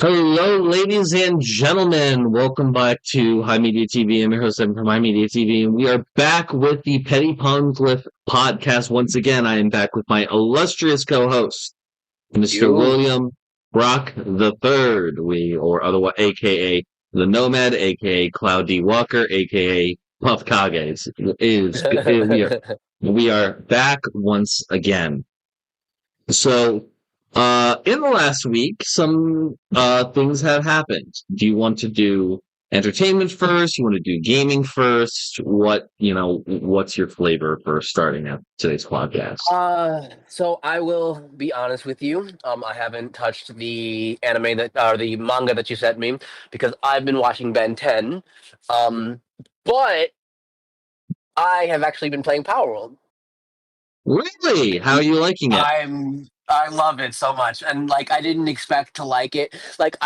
Hello, ladies and gentlemen. Welcome back to HIMediaTV. I'm your host, Evan from HIMediaTV, and we are back with the Petty Pongcliffe podcast. Once again, I am back with my illustrious co-host, Mr. You. William Brock the Third, or otherwise, aka the Nomad, aka Cloud D. Walker, aka Puff Kage. We are back once again. So, in the last week, some things have happened. Do you want to do entertainment first? You want to do gaming first? What's your flavor for starting out today's podcast? So I will be honest with you. I haven't touched the anime that or the manga that you sent me because I've been watching Ben 10. But I have actually been playing Power World. Really? How are you liking it? I love it so much, and like I didn't expect to like it. Like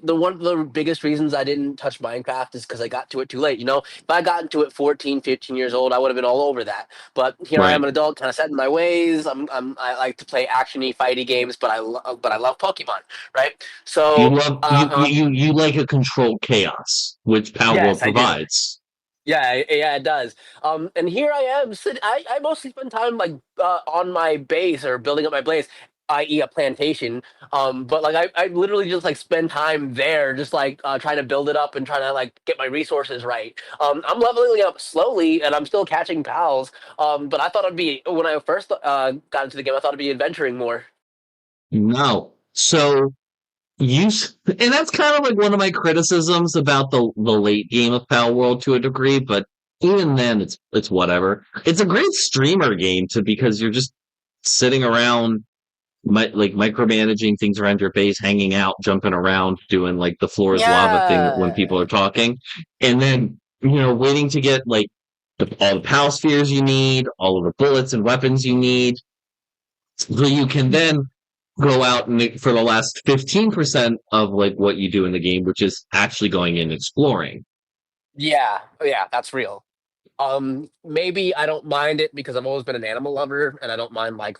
the one of the biggest reasons I didn't touch Minecraft is because I got to it too late. If I got into it 14, 15 years old, I would have been all over that. But here I am, Right. an adult, kind of set in my ways. I like to play actiony, fighty games, but I love Pokemon, right? You So love you like a controlled chaos, which Power World yes, I do. provides. Yeah, it does. And here I am. I mostly spend time like on my base or building up my base, i.e., a plantation. But like I literally just like spend time there, just like trying to build it up and trying to like get my resources right. I'm leveling up slowly, and I'm still catching pals. But I thought it'd be when I first got into the game, I thought it'd be adventuring more. No. And that's kind of like one of my criticisms about the late game of Power World to a degree, but even then it's whatever. It's a great streamer game because you're just sitting around like micromanaging things around your base, hanging out, jumping around, doing like the floor is lava thing when Yeah. people are talking, and then waiting to get like all the PAL spheres you need, all of the bullets and weapons you need, so you can then go out and for the last 15% of like what you do in the game, which is actually going in exploring. Yeah, that's real. Maybe I don't mind it because I've always been an animal lover, and I don't mind like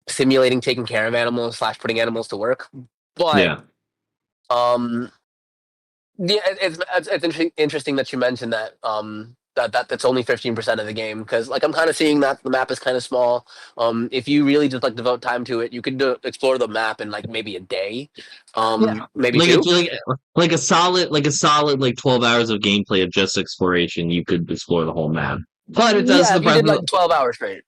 simulating taking care of animals slash putting animals to work. But Yeah. um, yeah, it's interesting that you mentioned that that's only 15% of the game because like I'm kind of seeing that the map is kind of small. If you really just like devote time to it, you could explore the map in like maybe a day, Yeah. maybe Like two. a solid like 12 hours of gameplay of just exploration, you could explore the whole map. But it does Yeah, the if you did problem. like 12 hours straight.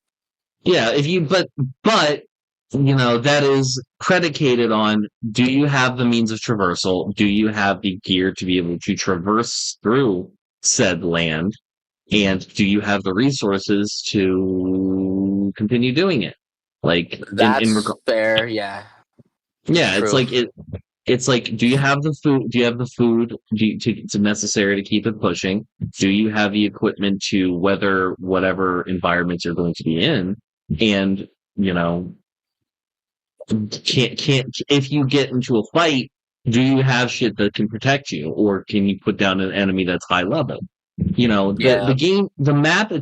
Yeah, if you but that is predicated on, do you have the means of traversal? Do you have the gear to be able to traverse through said land? And do you have the resources to continue doing it? Like in That's fair. Yeah, that's yeah, it's true. like it's like, do you have the food? Do you have the food to necessary to keep it pushing? Do you have the equipment to weather whatever environments you're going to be in? And you know, can't if you get into a fight, do you have shit that can protect you, or can you put down an enemy that's high level? The Yeah. game, the map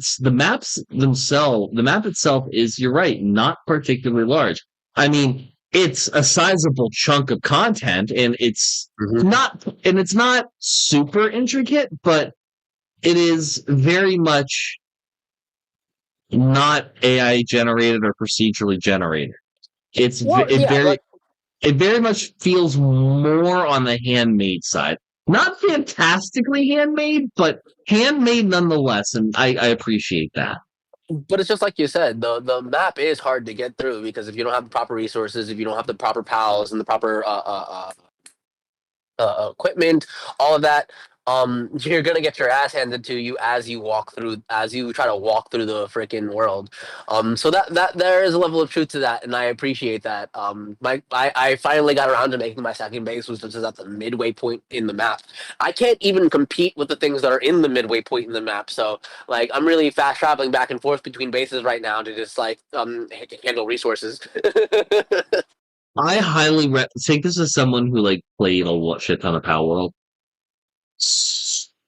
itself is, you're right, not particularly large. I mean, it's a sizable chunk of content, and Hmm. it's not super intricate, but it is very much not AI generated or procedurally generated. It's Well, it yeah, very like it very much feels more on the handmade side. Not fantastically handmade, but handmade nonetheless, and I appreciate that. but it's just like you said, the map is hard to get through because if you don't have the proper resources, if you don't have the proper pals and the proper equipment, all of that, you're gonna get your ass handed to you as you try to walk through the freaking world. So that there is a level of truth to that, and I appreciate that. I finally got around to making my second base, which is at the midway point in the map. I can't even compete with the things that are in the midway point in the map. So like I'm really fast traveling back and forth between bases right now to just like handle resources. I highly take this as someone who like played a shit ton of Power World.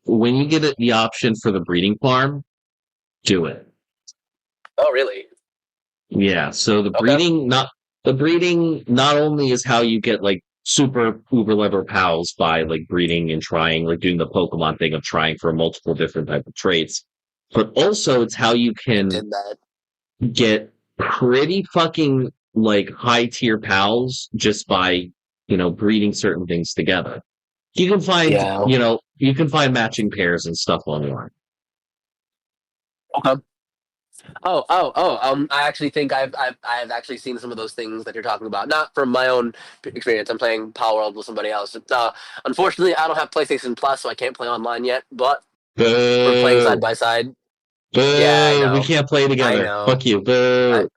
When you get the option for the breeding farm, do it. Oh, really? Yeah, so Okay. the breeding not only is how you get like super uber level pals by like breeding and trying, like doing the Pokemon thing of trying for multiple different type of traits. But also, it's how you I can did that. get pretty fucking like high tier pals just by breeding certain things together. You can find Yeah. you can find matching pairs and stuff online. Okay. I actually think I've actually seen some of those things that you're talking about. Not from my own experience. I'm playing Power World with somebody else. Unfortunately, I don't have PlayStation Plus, so I can't play online yet. But we're playing side Boo! by side. Yeah, I Boo! We know. can't play I together. know. Fuck you. I, Boo!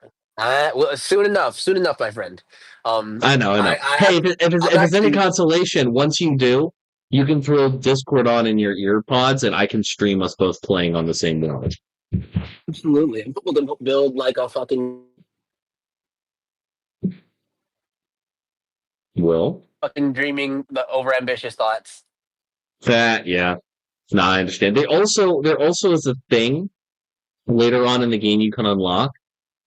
well, soon enough, my friend. I know, I know. I Hey, have. I'm if it's any actually consolation, once you do, you can throw Discord on in your ear pods, and I can stream us both playing on the same world. absolutely. I'm able to build like a Will fucking dreaming the overambitious thoughts. that? Yeah. No, I understand. There also is a thing later on in the game you can unlock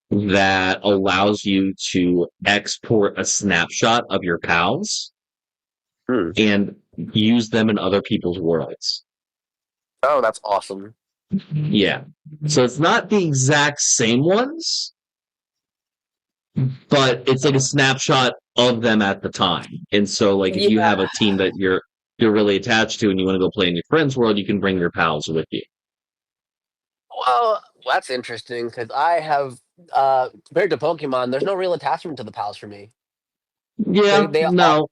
that allows you to export a snapshot of your pals Hmm. and use them in other people's worlds. Oh, that's awesome. Yeah. So it's not the exact same ones, but it's like a snapshot of them at the time. And so like if you Yeah. have a team that you're really attached to and you want to go play in your friend's world, you can bring your pals with you. Well, that's interesting because I have compared to Pokemon, there's no real attachment to the pals for me. Yeah, They all no,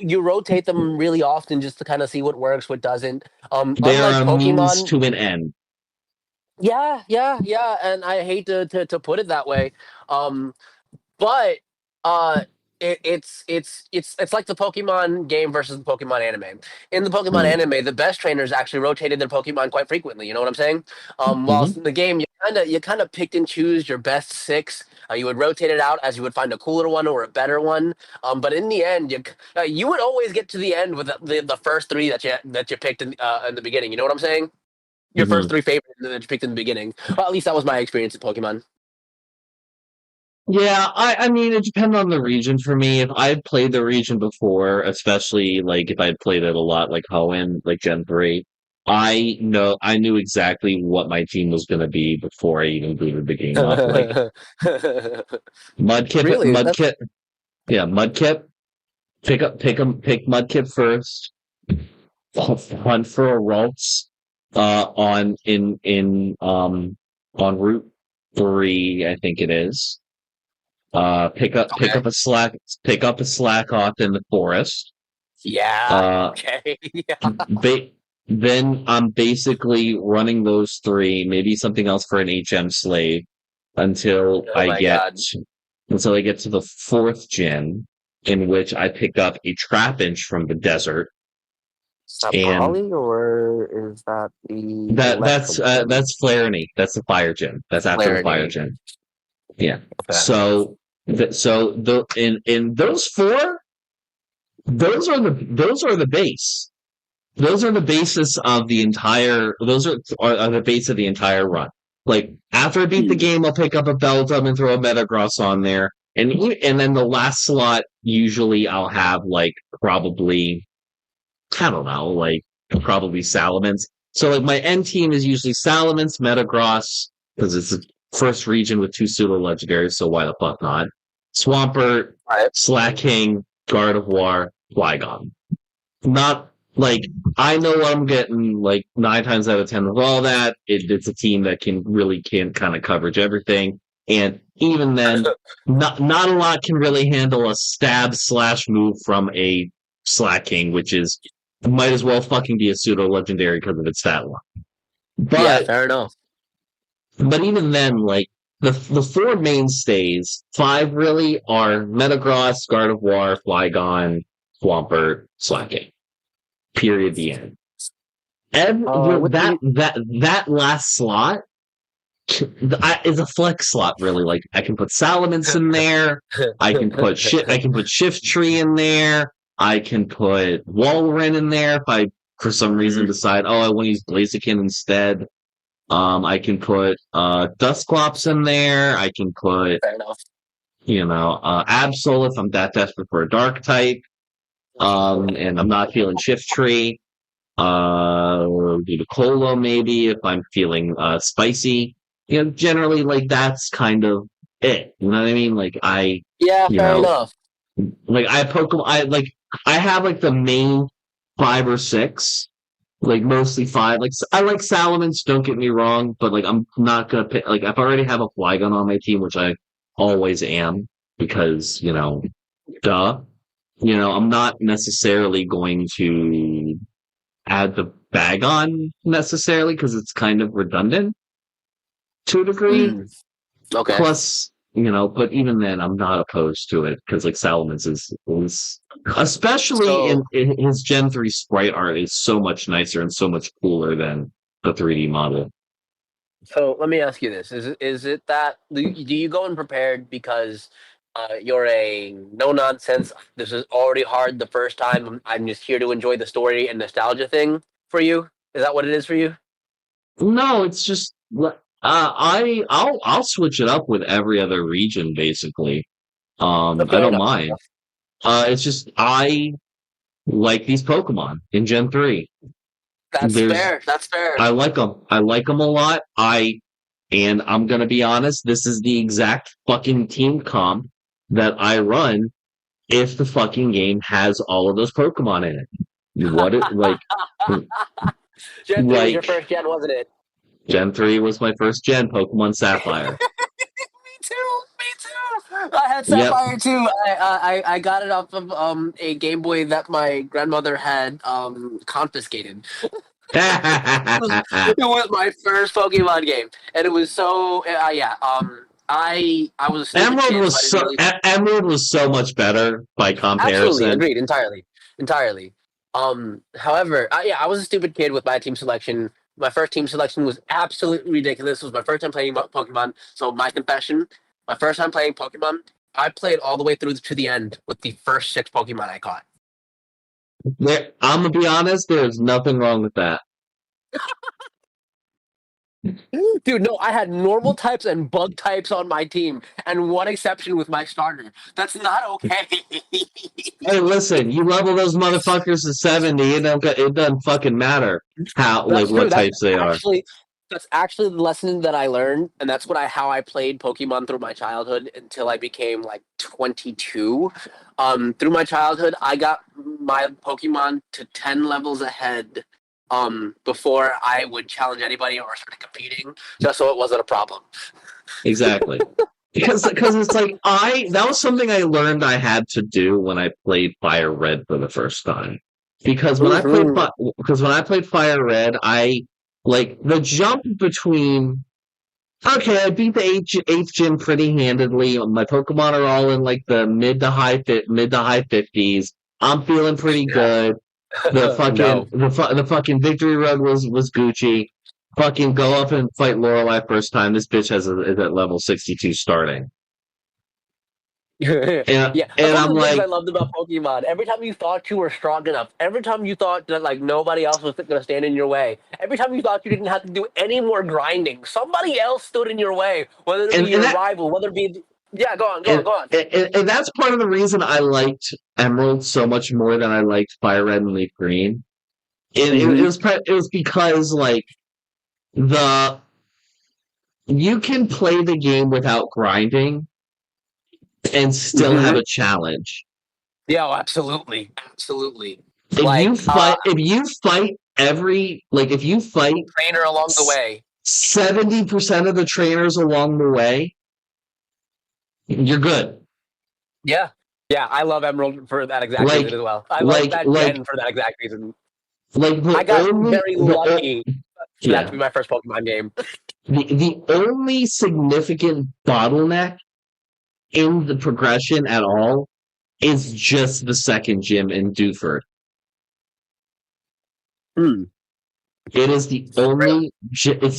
you rotate them really often just to kind of see what works, what doesn't. they're Unlike a means Pokemon, to an end. yeah, and I hate to put it that way. Um, but uh it's like the Pokemon game versus the Pokemon anime. In the Pokemon Mm. anime, the best trainers actually rotated their Pokemon quite frequently. You know what I'm saying? Whilst Hmm. in the game, you kind of picked and choose your best six. You would rotate it out as you would find a cooler one or a better one. But in the end, you would always get to the end with the first three that you picked in the beginning. You know what I'm saying? Your first Hmm. three favorites that you picked in the beginning. Well, at least that was my experience with Pokemon. Yeah, I mean, it depends on the region for me. If I'd played the region before, especially like if I'd played it a lot, like Hoenn, like Gen 3, I knew exactly what my team was going to be before I even booted the game up. Like Really? That's Mudkip, yeah, Mudkip, pick Mudkip first, hunt for a Ralts, on Route 3, I think it is. okay. Pick up a slack off in the forest. Yeah. Uh, Okay. Yeah. ba- then I'm basically running those three, maybe something else for an HM slave until Oh I my get God. until I get to the fourth gen, in which I pick up a Trapinch from the desert, Is that and Bali or is that the electrical gym? that's Flareony. That's the fire gen. That's after the fire Clarity. gen. Yeah. Okay. So in those four, those are the base. Those are the basis of the entire. Are the base of the entire run. Like after I beat the Hmm. game, I'll pick up a Beldum and throw a Metagross on there, and then the last slot usually I'll have like probably I don't know, like probably Salamence. So like my end team is usually Salamence, Metagross, because it's the first region with two pseudo legendaries, so why the fuck not? Swampert, All right. Slacking, Gardevoir, Flygon. Not like I know what I'm getting like 9 times out of 10 with all that. It's a team that can kind of coverage everything. And even then, not a lot can really handle a stab slash move from a Slacking, which is might as well fucking be a pseudo legendary because of its stat line. Yeah, But fair enough. even then, like the four mainstays, five really are Metagross, Gardevoir, Flygon, Swampert, Slacking. Period. The end. With the That last slot is a flex slot. Really, like I can put Salamence in there. I can put Shift Tree in there. I can put Walrein in there if I, for some reason, Mhm. decide, I want to use Blaziken instead. I can put Dusclops in there. I can put, Fair enough. Absol if I'm that desperate for a Dark type. And I'm not feeling Shift Tree. Do the cola maybe if I'm feeling spicy. Generally like that's kind of it. You know what I mean? Like Yeah, you fair know, enough. like I Pokemon. I have like the main 5 or 6, like mostly 5. Like I like Salamence. Don't get me wrong, but like I'm not gonna pick. Like if I already have a Flygon on my team, which I always am, because duh. I'm not necessarily going to add the bag on necessarily because it's kind of redundant to a degree. Mm, okay. Plus, but even then, I'm not opposed to it because like Salamence is especially So in his Gen 3 sprite art is so much nicer and so much cooler than the 3D model. So let me ask you this: is it that do you go in prepared because you're a no nonsense? This is already hard the first time. I'm just here to enjoy the story and nostalgia thing for you. Is that what it is for you? No, it's just I'll switch it up with every other region basically. I Fair don't enough. mind. It's just I like these Pokemon in Gen 3. That's There's fair. That's fair. I like them. I like them a lot. And I'm gonna be honest, this is the exact fucking team comp that I run if the fucking game has all of those Pokemon in it. What it Gen 3 was your like first gen, wasn't it? Gen 3 was my first gen Pokemon Sapphire. Me too. Me too. I had Yep. Sapphire too. I got it off of a Game Boy that my grandmother had confiscated. It was my first Pokemon game, and it was so yeah. I was a stupid Emerald kid, so I was didn't so really. Emerald was so much better by Absolutely comparison. agreed entirely, entirely. However, yeah, I was a stupid kid with my team selection. My first team selection was absolutely ridiculous. It was my first time playing Pokemon. So my confession, my first time playing Pokemon, I played all the way through to the end with the first 6 Pokemon I caught. I'm gonna be honest, there's nothing wrong with that. Dude, no, I had normal types and bug types on my team, and one exception with my starter. That's not okay. Hey, listen, you level those motherfuckers to 70, it doesn't fucking matter That's true. what types they are. That's actually the lesson that I learned, and that's how I played Pokemon through my childhood until I became like 22. Through my childhood, I got my Pokemon to 10 levels ahead before I would challenge anybody or start competing, just so it wasn't a problem. Exactly. Because it's like that was something I learned I had to do when I played Fire Red for the first time. Because when I played Fire Red, I like the jump between okay, I beat the eighth gym pretty handedly. My Pokemon are all in like the mid to high 50s. I'm feeling pretty good. No. The fucking victory run was Gucci. Fucking go up and fight Lorelei first time. This bitch is at level 62 starting. And Yeah, that's and one I'm of the things I like, loved about Pokemon. Every time you thought you were strong enough, every time you thought that like nobody else was going to stand in your way, every time you thought you didn't have to do any more grinding, somebody else stood in your way. Whether it be and your that rival, whether it be yeah, go on, go on, and, go on. and that's part of the reason I liked Emerald so much more than I liked Fire Red and Leaf Green. Mm-hmm. It was because like the you can play the game without grinding and still have Mm-hmm. a challenge. Yeah, oh, absolutely, absolutely. If Like you fight if you fight trainer along the way. 70% of the trainers along the way, you're good. Yeah, yeah, I love Emerald for that exact reason Like as well. I love like that like gen for that exact reason. like I got very the lucky for that to yeah be my first Pokemon game. the only significant bottleneck in the progression at all is just the second gym in Dewford. Hmm. It is the Really?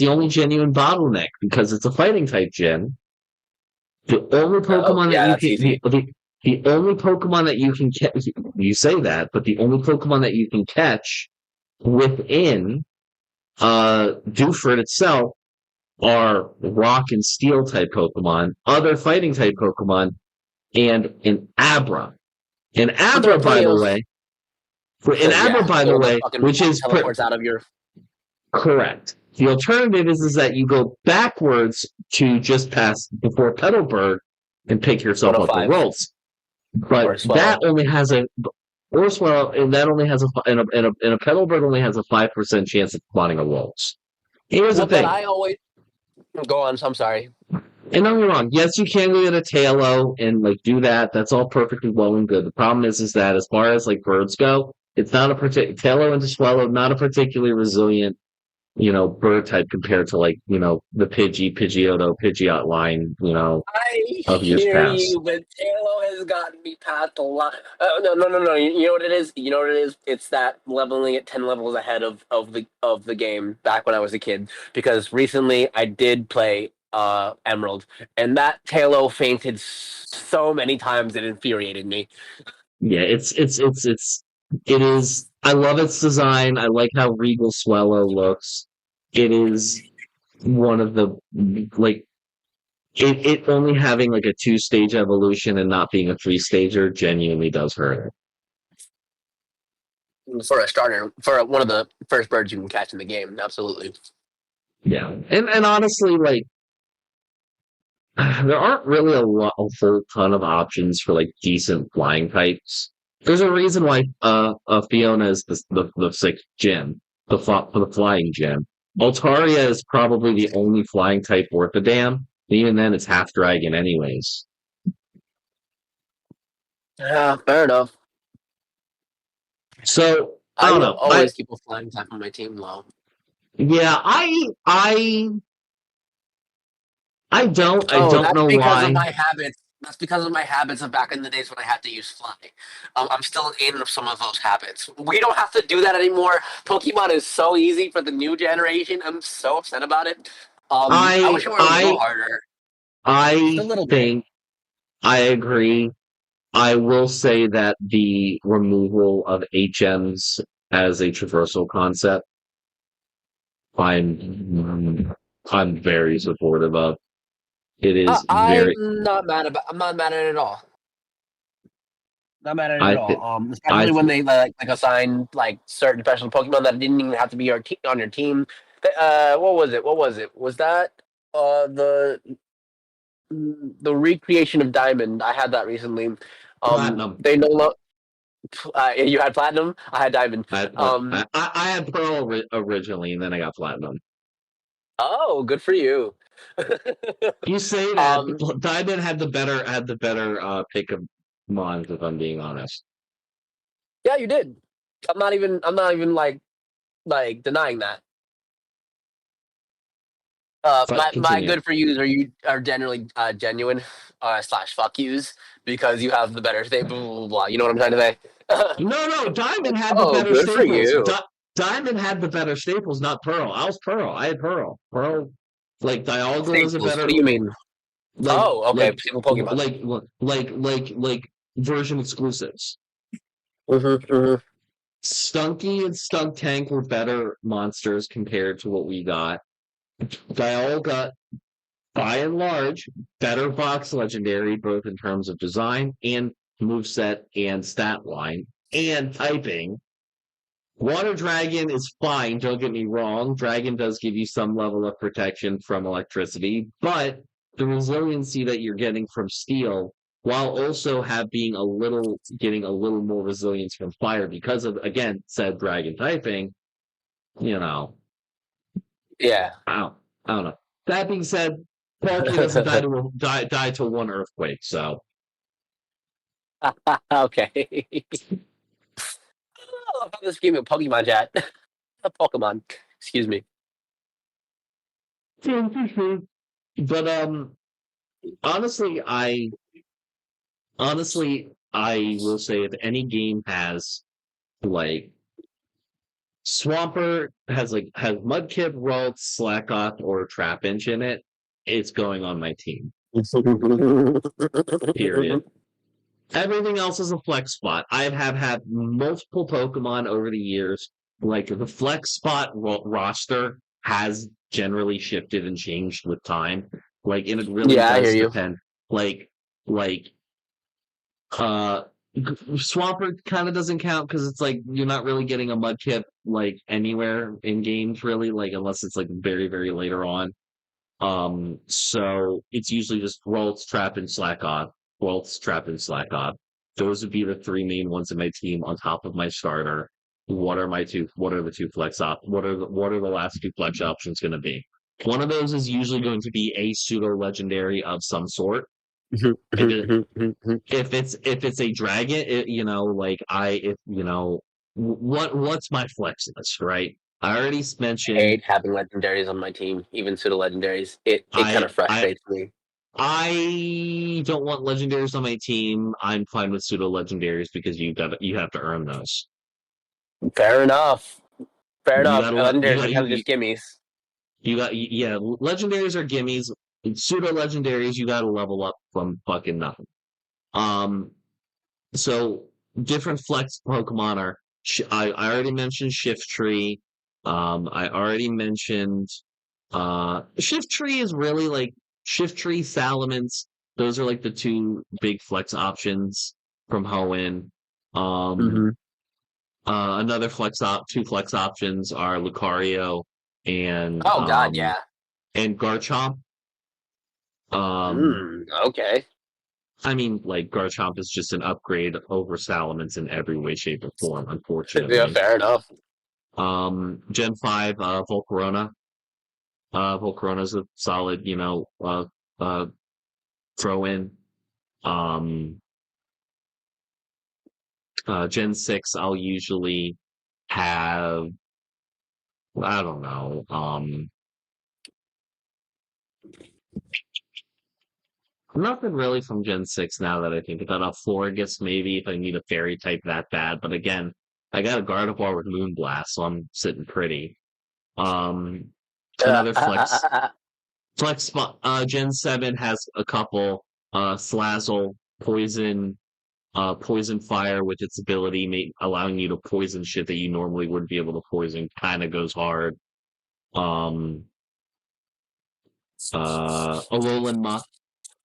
only genuine bottleneck because it's a fighting type gym. The only Oh, Pokemon that yeah, you that's can easy. the only Pokemon that you can catch, you say that, but the only Pokemon that you can catch within Dewford itself are rock and steel type Pokemon, other fighting type Pokemon, and an Abra. An But there are Abra, by plenty the of way. And Abra, by the the one that way, fucking which is teleports out of your correct. The alternative is that you go backwards to just pass before Petalburg and pick yourself up the 105 rolls. or But that swallow. only has a or swell, and that only has a Petalburg only has a 5% chance of spawning a rolls. Here's the Well, but thing. I always go on. So I'm sorry. And don't get me wrong. Yes, you can go get a Talo and like do that. That's all perfectly well and good. The problem is that as far as like birds go, it's not a particular Talo and Swallow, not a particularly resilient, bird type compared to like the Pidgeotto, Pidgeot line, I of years hear past. you, but Halo has gotten me past a lot. No, no, no, no. You know what it is? You know what it is? It's that leveling at 10 levels ahead of the game back when I was a kid. Because recently I did play Emerald, and that Halo fainted so many times it infuriated me. Yeah, it is. I love its design. I like how Regal Swallow looks. It is one of the like it only having like a 2-stage evolution and not being a 3-stager genuinely does hurt it. For a starter, for one of the first birds you can catch in the game, absolutely. Yeah, and honestly, like there aren't really a full ton of options for like decent flying types. There's a reason why Fiona is the sixth gym, the flying gym. Altaria is probably the only flying type worth a damn. Even then, it's half dragon, anyways. Yeah, fair enough. So I I don't will know. I always keep a flying type on my team, though. yeah, I Oh, don't that's know because of why. my habits. That's because of my habits of back in the days when I had to use fly. I'm still in some of those habits. We don't have to do that anymore. Pokemon is so easy for the new generation. I'm so upset about it. I I wish it were a little I harder. Just a I little bit. think I agree. I will say that the removal of HMs as a traversal concept, I'm very supportive of. It is very. I'm not mad at it at all. Not mad at it at I all. I Especially when they like assign like certain special Pokemon that didn't even have to be on your team. What was it? What was it? Was that the recreation of Diamond? I had that recently. platinum. They no longer. You had Platinum. I had Diamond. I had pearl originally, and then I got platinum. Oh, good for you. You say that um, Diamond had the better pick of Mons, if I'm being honest. yeah, you did. I'm not even like denying that. But My continue. good for yous are generally genuine slash fuck yous because you have the better thing. Blah, blah, blah, blah. You know what I'm trying to say? No, Diamond had the Oh, better good for staples. you. Diamond had the better staples, not Pearl. I was Pearl. I had Pearl. Pearl, like Dialga was a Staples. What better do you mean? like Oh, okay. like Single Pokemon. like version exclusives. Mm-hmm. Stunky and Stunk Tank were better monsters compared to what we got. Dialga, by and large, better box legendary, both in terms of design and moveset and stat line and typing. Water Dragon is fine, don't get me wrong. Dragon does give you some level of protection from electricity, but the resiliency that you're getting from Steel, while also getting a little more resilience from Fire because of, again, said Dragon typing, you know, Yeah. I don't know. That being said, Palkia doesn't die to one earthquake, so Okay. I love how this game of Pokemon chat. A Pokemon. Excuse me. but honestly, I will say if any game has like Swampert has Mudkip, Ralts, Slackoth, or Trapinch in it, it's going on my team. Period. Everything else is a flex spot. I have had multiple Pokemon over the years. Like the flex spot roster has generally shifted and changed with time. Like, and it really Yeah, I hear does you. depend. Like, uh, Swampert kind of doesn't count because it's like you're not really getting a mudkip like anywhere in games really, like unless it's like very, very later on. So it's usually just Rolls, Trap, and Slack Off. Rolls, Trap, and Slack Off. Those would be the three main ones in my team on top of my starter. What are the two flex op? What are the last two flex options going to be? One of those is usually going to be a pseudo legendary of some sort. If it, if it's a dragon, what's my flex list, right? I already I mentioned hate having legendaries on my team, even pseudo legendaries. It kind I of I frustrates me. I don't want legendaries on my team. I'm fine with pseudo legendaries because you have to earn those. Fair enough. Fair You enough. got to Legendaries are kind of just gimmies. yeah. Legendaries are gimmies. Pseudo legendaries you got to level up from fucking nothing. Um, so different flex Pokemon are. I already mentioned Shift Tree. I already mentioned Shift Tree is really like Shift Tree, Salamence. Those are like the two big flex options from Hoenn. Um, Mm-hmm. Another two flex options are Lucario and Oh God, yeah. Garchomp. Um, Okay. I mean, like Garchomp is just an upgrade over Salamence in every way, shape, or form. Yeah, Unfortunately, fair enough. Gen 5, Volcarona. Volcarona's a solid, uh, throw in. Um, Gen 6, I'll usually have, I don't know, nothing really from Gen 6 now that I think about it. Florges, maybe if I need a fairy type that bad. But again, I got a Gardevoir with Moonblast, so I'm sitting pretty. Um, Another flex spot. Gen 7 has a couple. Slazzle, Poison Fire with its ability, allowing you to poison shit that you normally wouldn't be able to poison, kind of goes hard. Um, Alolan Muck.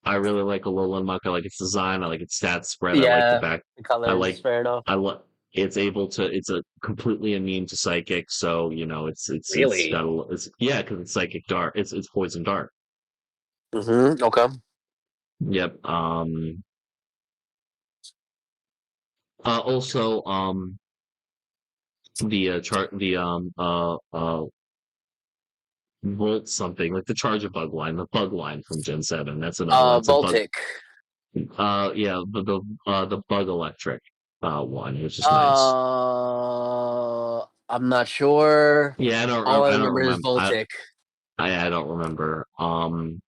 I really like Alolan Muck. I like its design. I like its stat spread. I like the Yeah, back. the I colors, like. fair enough. I like. It's a completely immune to psychic, so it's Really? got yeah, because it's psychic dart. It's poison dart. Mm-hmm. Okay. Yep. Also, the chart, the Volt something like the Charger bug line, the bug line from Gen 7. That's another one. It's a bug. Voltic. Yeah, the bug electric one, which is nice. I'm not sure. Yeah, All I I don't remember is remember. Voltic. I don't remember. And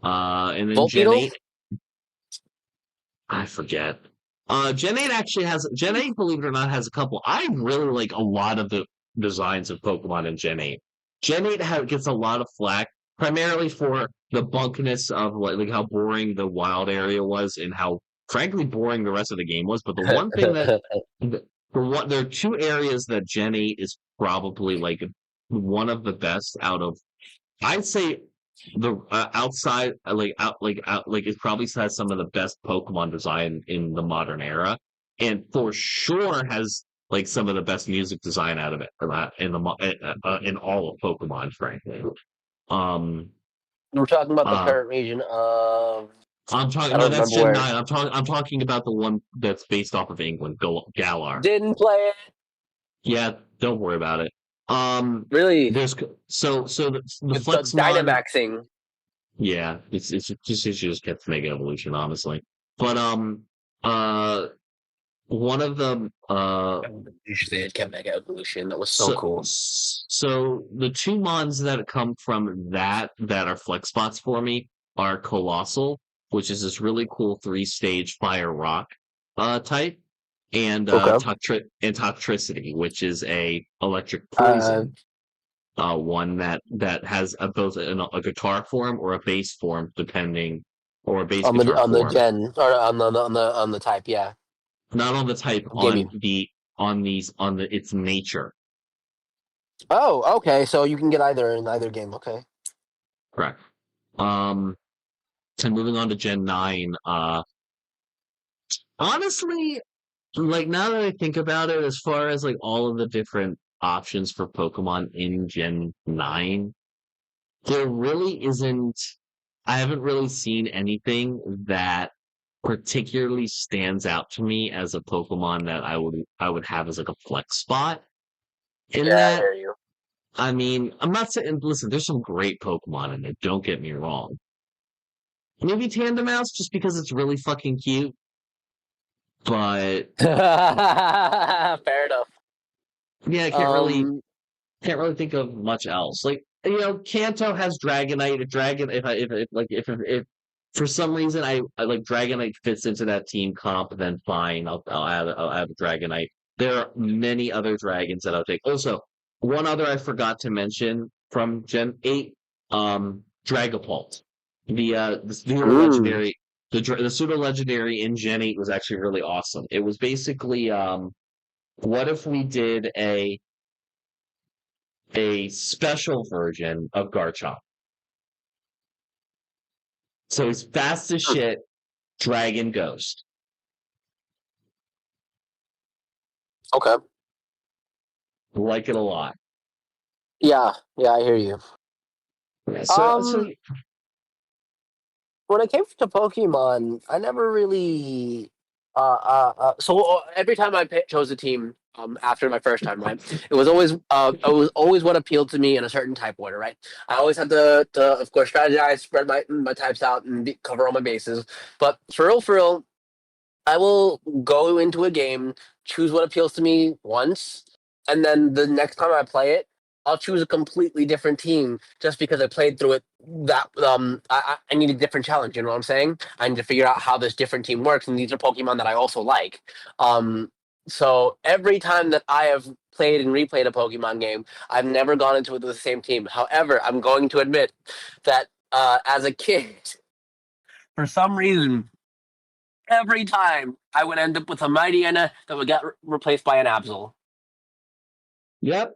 then Gen Volbeetle? 8, I forget. Gen 8, believe it or not, has a couple. I really like a lot of the designs of Pokemon in Gen 8. Gen 8 gets a lot of flack, primarily for the bunkness of like how boring the wild area was and how frankly boring the rest of the game was. But the one thing that there are two areas that Gen 8 is probably like one of the best out of. I'd say the outside like it probably has some of the best Pokemon design in the modern era, and for sure has like some of the best music design out of it in all of Pokemon, frankly. Um, We're talking about the uh, current region of. I'm I talking. No, don't that's remember Gen where. 9. I'm talking about the one that's based off of England, Galar. Didn't play it. Yeah, don't worry about it. Really? There's so the With the Flexmon. Dynamaxing. Yeah, you just get to Mega Evolution, honestly. But uh one of the Usually it kept Mega Evolution. That was so so cool. so the two mons that come from that are flex spots for me are Colossal, which is this really cool 3-stage fire rock type, and Okay. Toxtricity, which is a electric Uh, poison. One that has both a guitar form or a bass form, depending, or a bass guitar on the form. gen or on the type, yeah. Not on the type, Give me. on the its nature. Oh, okay. So you can get either in either game. Okay. Correct. And moving on to Gen 9, honestly, like now that I think about it, as far as like all of the different options for Pokemon in Gen 9, there really isn't. I haven't really seen anything that particularly stands out to me as a Pokemon that I would have as like a flex spot. In Yeah, I that, hear you. I mean, I'm not saying. Listen, there's some great Pokemon in it. Don't get me wrong. Maybe Tandemaus just because it's really fucking cute, but Fair enough. yeah, I Um, can't really think of much else. Like Kanto has Dragonite. If Dragon, if for some reason I like Dragonite fits into that team comp, then fine. I'll add a Dragonite. There are many other dragons that I'll take. Also, one other I forgot to mention from Gen 8, Dragapult. The pseudo mm, legendary the pseudo legendary in Gen 8 was actually really awesome. It was basically what if we did a special version of Garchomp. So he's fast as shit, Dragon Ghost. okay. Like it a lot. Yeah, yeah, I hear you. Yeah, so Um, when it came to Pokemon, I never really. So every time chose a team, after my first time, right, it was always what appealed to me in a certain type order, right. I always had to of course strategize, spread my types out, and cover all my bases. But for real, I will go into a game, choose what appeals to me once, and then the next time I play it, I'll choose a completely different team just because I played through it. I need a different challenge. You know what I'm saying? I need to figure out how this different team works, and these are Pokemon that I also like. Um, so every time that I have played and replayed a Pokemon game, I've never gone into it with the same team. However, I'm going to admit that as a kid, for some reason, every time I would end up with a Mightyena that would get replaced by an Absol. yep,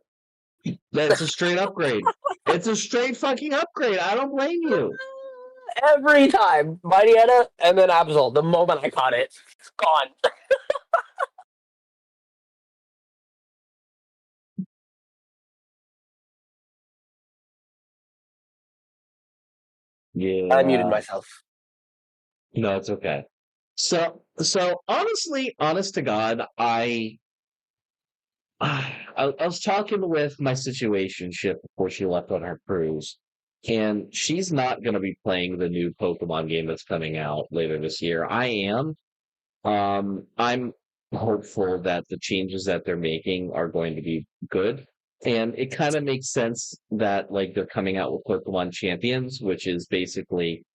that's a straight upgrade. It's a straight fucking upgrade. I don't blame you. Every time, Mightyena and then Absol. The moment I caught it, it's gone. I muted Yeah. myself. No, it's okay. So honestly, honest to God, I was talking with my situationship before she left on her cruise, and she's not going to be playing the new Pokemon game that's coming out later this year. I am. I'm hopeful that the changes that they're making are going to be good. And it kind of makes sense that like they're coming out with Pokemon Champions, which is basically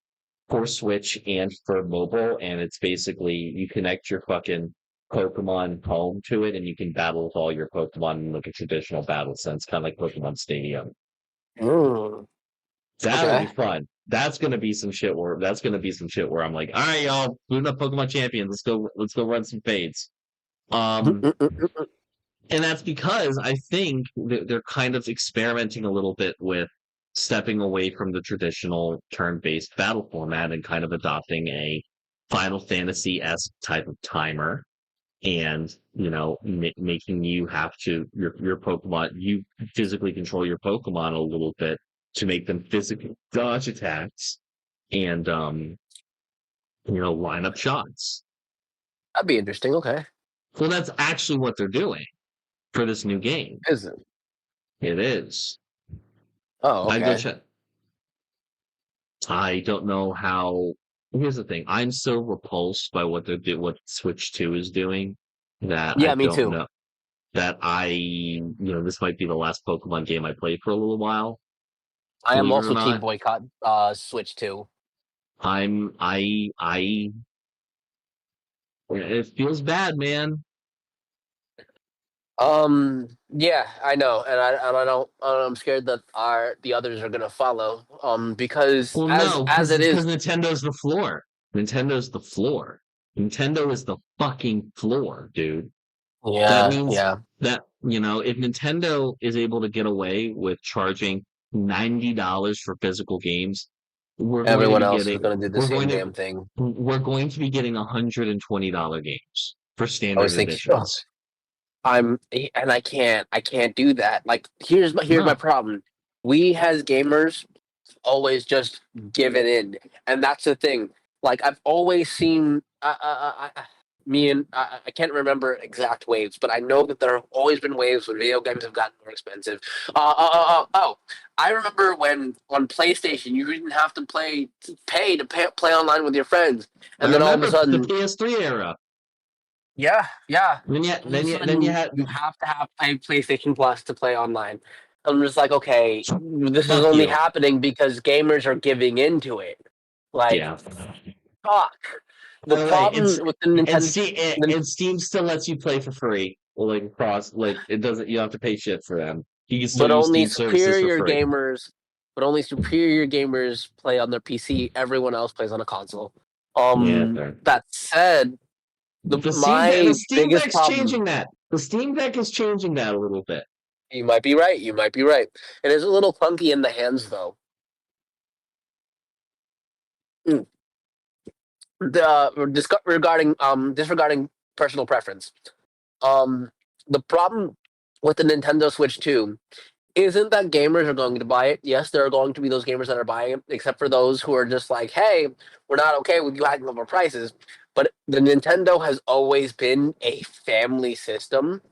for Switch and for mobile, and it's basically you connect your fucking Pokemon home to it, and you can battle with all your Pokemon in like a traditional battle sense, kind of like Pokemon Stadium. Mm, That'll be okay. fun. That's gonna be some shit where I'm like, all right, y'all, boot up Pokemon Champions. Let's go run some fades. Um, and that's because I think they're kind of experimenting a little bit with stepping away from the traditional turn-based battle format and kind of adopting a Final Fantasy-esque type of timer, and making you have to your Pokemon you physically control your Pokemon a little bit to make them physically dodge attacks and line up shots. That'd be interesting. Okay. Well, that's actually what they're doing for this new game. Is it? It is. Oh, I go okay. check. I don't know how. Here's the thing. I'm so repulsed by what Switch 2 is doing that I Yeah, me don't too. know that this might be the last Pokemon game I play for a little while. I am Believe it or also Team not, Boycott. Switch too. I it feels bad, man. Yeah, I know, and I don't. I'm scared that the others are gonna follow. Because Well, as no, as it because is. Nintendo's the floor. Nintendo's the floor. Nintendo is the fucking floor, dude. That Yeah, means yeah. that, if Nintendo is able to get away with charging $90 for physical games, we're going to Everyone be else is getting going to do the we're same going damn to thing. we're going to be getting $120 games for I was standard thinking, oh, editions. I can't do that. Like, here's my No, problem. We as gamers always just give it in, and that's the thing. Like, I've always seen, me and I can't remember exact waves, but I know that there have always been waves when video games have gotten more expensive. I remember when on PlayStation you didn't have to play online with your friends, I and then all of a remember the sudden, PS3 era. yeah. Then All of a you sudden, had you have to have a PlayStation Plus to play online. I'm just like, okay, this is fuck only you. happening because gamers are giving into it. Like, Yeah. fuck. By The the way, problem with the Nintendo, and Steam still lets you play for free. Like across, like it doesn't. You don't have to pay shit for them. You can still but use only Steam services for superior free. gamers, play on their PC. Everyone else plays on a console. Yeah, fair. That said, The my Steam biggest Deck's problem. changing that. The Steam Deck is changing that a little bit. You might be right. You might be right. It is a little clunky in the hands, though. Mm. Regarding disregarding personal preference. Um, the problem with the Nintendo Switch 2 isn't that gamers are going to buy it. Yes, there are going to be those gamers that are buying it, except for those who are just like, hey, we're not okay with you hiking up our prices. But the Nintendo has always been a family system.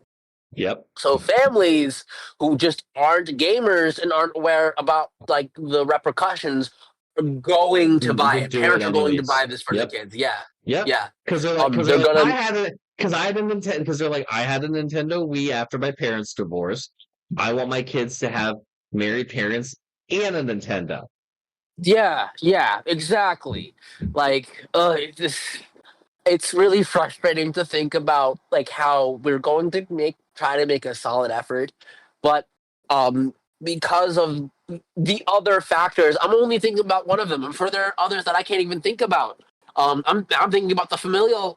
Yep. So families who just aren't gamers and aren't aware about like the repercussions are going to buy Would it. do it Parents are going to anyways. buy this for the Yep. kids. Yeah. Yep. Yeah. Because they're They're like gonna I had a Nintendo because they're like I had a Nintendo Wii after my parents divorced. I want my kids to have married parents and a Nintendo. yeah, exactly. Like, it's really frustrating to think about like how we're going to try to make a solid effort, but because of the other factors, I'm only thinking about one of them, and for there are others that I can't even think about. I'm thinking about the familial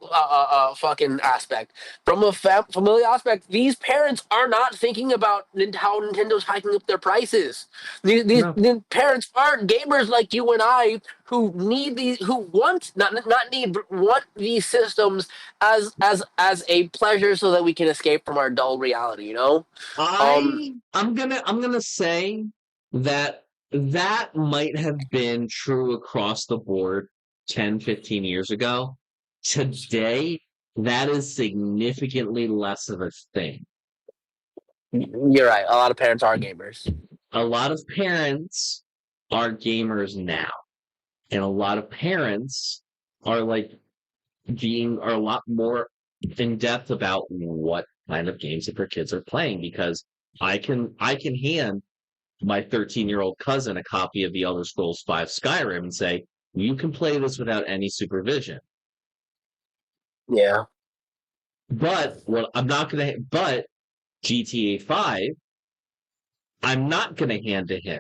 fucking aspect. From a familial aspect, these parents are not thinking about how Nintendo's hiking up their prices. No. These parents aren't gamers like you and I who need these, who want not need, but want these systems as a pleasure so that we can escape from our dull reality. You know. Um. I'm gonna say that that might have been true across the board 10, 15 years ago. Today, that is significantly less of a thing. You're right. A lot of parents are gamers. A lot of parents are gamers now, and a lot of parents are like are a lot more in depth about what kind of games that their kids are playing because I can hand my 13-year-old cousin a copy of the Elder Scrolls V Skyrim and say, you can play this without any supervision. Yeah. But what I'm not gonna but GTA 5, I'm not gonna hand to him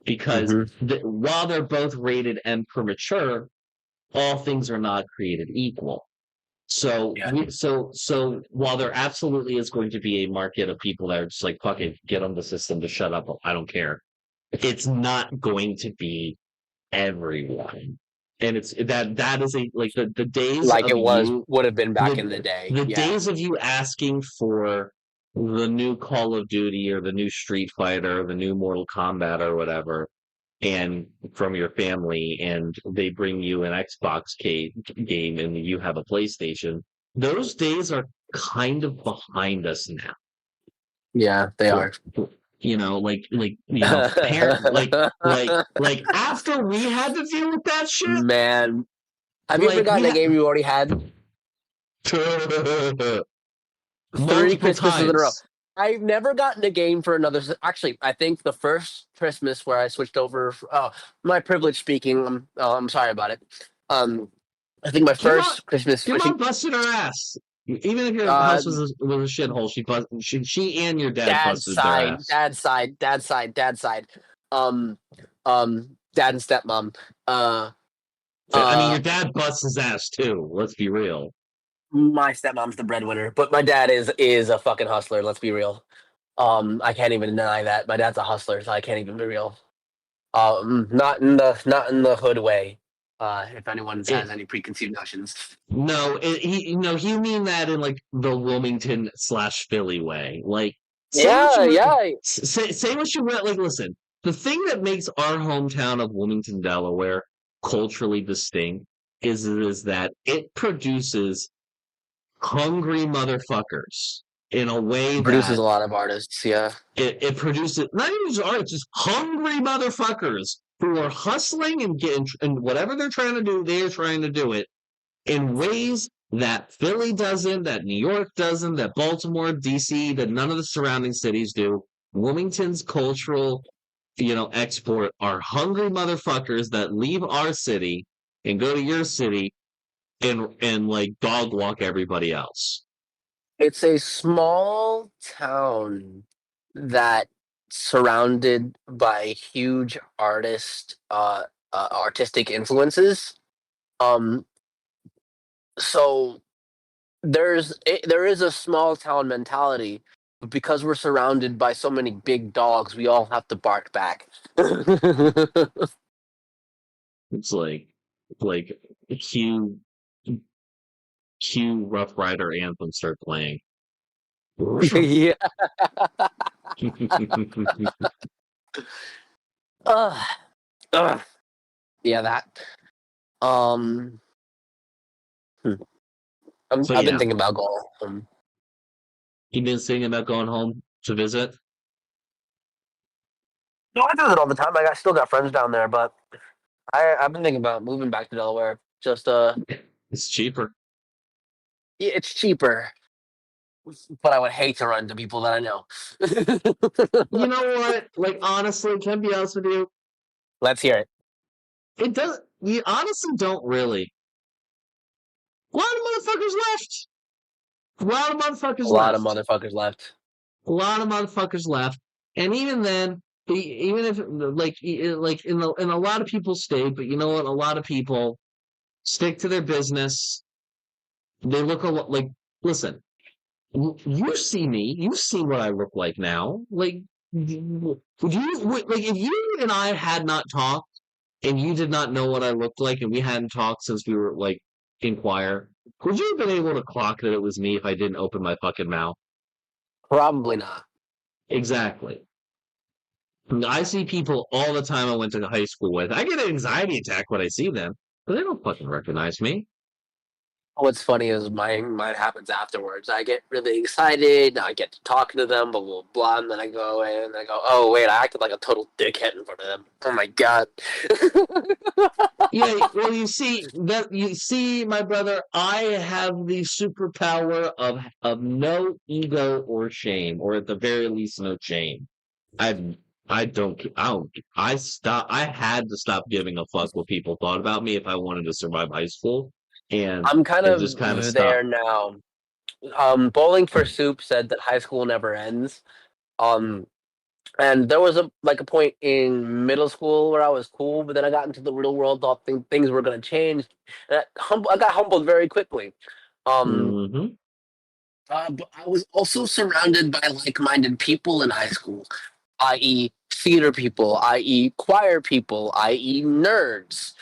because Hmm. while they're both rated M for mature, all things are not created equal. Yeah. So while there absolutely is going to be a market of people that are just like, fuck it, get on the system to shut up, I don't care. It's not going to be everyone. And it's that is a like the days Like of it you would have been back in the the day. the Yeah. days of you asking for the new Call of Duty or the new Street Fighter or the new Mortal Kombat or whatever and from your family and they bring you an Xbox game and you have a PlayStation, those days are kind of behind us now. Yeah, they are. You know, parent, after we had to deal with that shit, Man, have you ever like we gotten a had game you already had? Three multiple Christmases in a row. times. I've never gotten a game for another. Actually, I think the first Christmas where I switched over. Oh, my privilege speaking. I'm sorry about it. I think my Your mom, first Christmas your switching. mom busted her ass. Even if your Uh, house was a shithole, she and your dad dad's busted their side, ass. dad's side, dad's side, dad's side. Um, dad and stepmom. Uh, I mean, uh, your dad busts his ass too. Let's be real. my stepmom's the breadwinner, but my dad is a fucking hustler. Let's be real. I can't even deny that my dad's a hustler, so I can't even be real. Not in the hood way. If anyone has It, any preconceived notions. no, you mean that in like the Wilmington/Philly way. Like, say what Yeah, you will, yeah. say what you will. Like, listen, the thing that makes our hometown of Wilmington, Delaware, culturally distinct is that it produces hungry motherfuckers in a way Produces that a lot of artists. Yeah. it produces not even just art, just hungry motherfuckers who are hustling and getting and whatever they're trying to do, they're trying to do it in ways that Philly doesn't, that New York doesn't, that Baltimore, DC, that none of the surrounding cities do. Wilmington's cultural, export are hungry motherfuckers that leave our city and go to your city and like dog walk everybody else. It's a small town that surrounded by huge artistic influences. Um, so there is a small town mentality, but because we're surrounded by so many big dogs, we all have to bark back. It's like cue cue Rough Rider anthem start playing. Yeah. Uh, yeah, that. Um, hmm. So I've been yeah, thinking about going home. you've been thinking about going home to visit. No, I do it all the time. Still got friends down there, but I've been thinking about moving back to Delaware. Just It's cheaper. yeah, it's cheaper, but I would hate to run to people that I know. You know what? Like honestly, can I be honest with you? Let's hear it. It does. You honestly don't really. A lot of motherfuckers left. A lot of A motherfuckers lot of left. motherfuckers left. A lot of motherfuckers left. And even then, even if like in a lot of people stayed, but you know what? A lot of people stick to their business. They look a lot like. Listen, you see me. You see what I look like now. Like, if you and I had not talked, and you did not know what I looked like, and we hadn't talked since we were like in choir, would you have been able to clock that it was me if I didn't open my fucking mouth? Probably not. Exactly. I see people all the time I went to high school with. I get an anxiety attack when I see them, but they don't fucking recognize me. What's funny is mine happens afterwards. I get really excited. I get to talking to them, blah blah blah, and then I go away and I go, oh wait, I acted like a total dickhead in front of them. Oh my god. Yeah, well, you see, my brother, I have the superpower of no ego or shame, or at the very least, no shame. I I had to stop giving a fuck what people thought about me if I wanted to survive high school, and I'm kind and just kind of of there stopped. now. Bowling for Soup said that high school never ends. Um, and there was a point in middle school where I was cool, but then I got into the real world, thought things were gonna change, and I got humbled very quickly. Um, Hmm. but I was also surrounded by like-minded people in high school, i.e., theater people, i.e., choir people, i.e., nerds.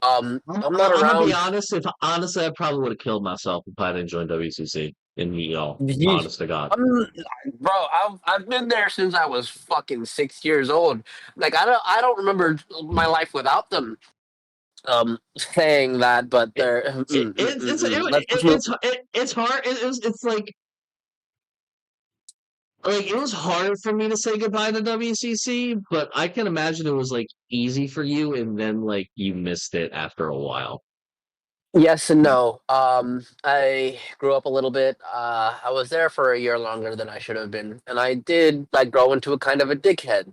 I'm not I'm gonna be around. honest. If honestly, I probably would have killed myself if I didn't join WCC in EL. Honest to God. I'm, bro, I've been there since I was fucking 6 years old. Like I don't remember my life without them. Saying that, but It, they're let's move. it's hard. It's like it was hard for me to say goodbye to WCC, but I can imagine it was like easy for you, and then like you missed it after a while. Yes and no. I grew up a little bit. I was there for a year longer than I should have been, and I did like grow into a kind of a dickhead.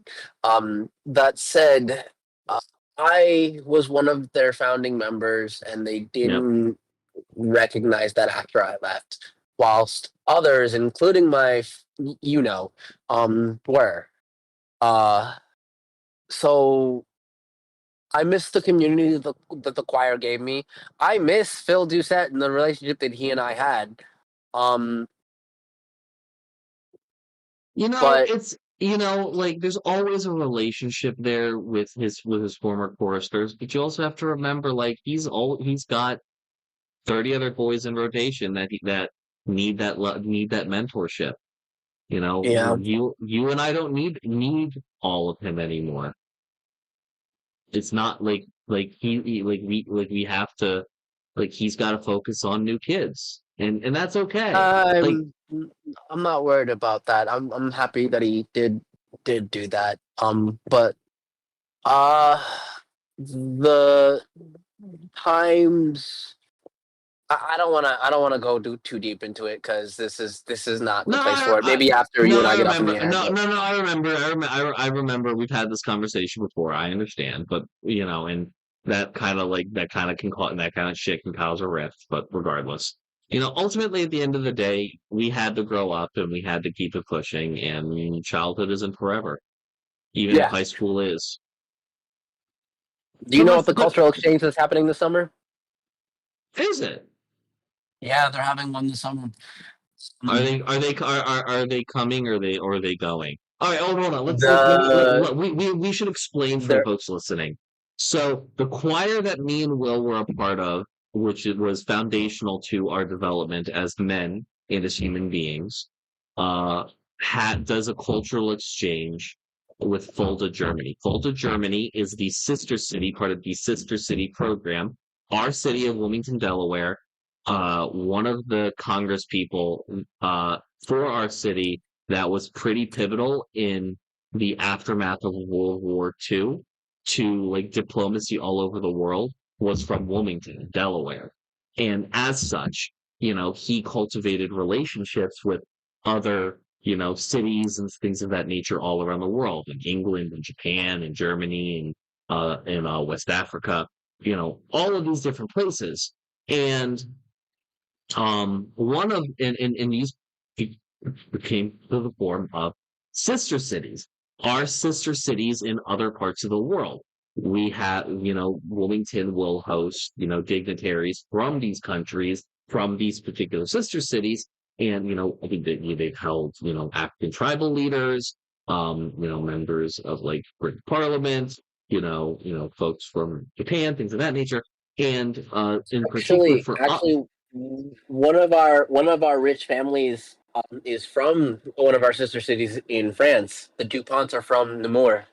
That said, uh, I was one of their founding members, and they Yeah. didn't recognize that after I left, whilst others, including were. Uh, so I miss the community that the choir gave me. I miss Phil Doucette and the relationship that he and I had. Um, You know, but it's like there's always a relationship there with his former choristers, but you also have to remember, like he's got 30 other boys in rotation that need that mentorship. Yeah. You and I don't need all of him anymore. It's not like we have to, like he's got to focus on new kids, and that's okay. Like I'm I'm not worried about that. I'm happy that he did do that. But uh the times I don't wanna go too deep into it because this is not the no, place for it. Maybe after you and I I get off in remember. the air, but I remember we've had this conversation before. I understand, but and that kind of can cause that kind of shit can cause a rift. But regardless, ultimately at the end of the day, we had to grow up and we had to keep it pushing. And childhood isn't forever, even if yeah. high school is. Do you know what the But cultural exchange that's happening this summer? is it? Yeah, they're having one this summer. Are they coming, or are they going? All right, hold on. The We should explain for the they're folks listening. So the choir that me and Will were a part of, which it was foundational to our development as men and as human beings, uh, does a cultural exchange with Fulda, Germany. Fulda, Germany is the sister city, part of the sister city program. Our city of Wilmington, Delaware, one of the Congress people for our city that was pretty pivotal in the aftermath of World War II to like diplomacy all over the world was from Wilmington, Delaware. And as such, he cultivated relationships with other, cities and things of that nature all around the world, in England and Japan and Germany and in West Africa, all of these different places. And one of and these became to the form of sister cities. Our sister cities in other parts of the world. We have, Wilmington will host, dignitaries from these countries, from these particular sister cities, and I think that they've held, African tribal leaders, members of like British Parliament, folks from Japan, things of that nature, and in particular for actually one of our rich families is from one of our sister cities in France. The Duponts are from Namur.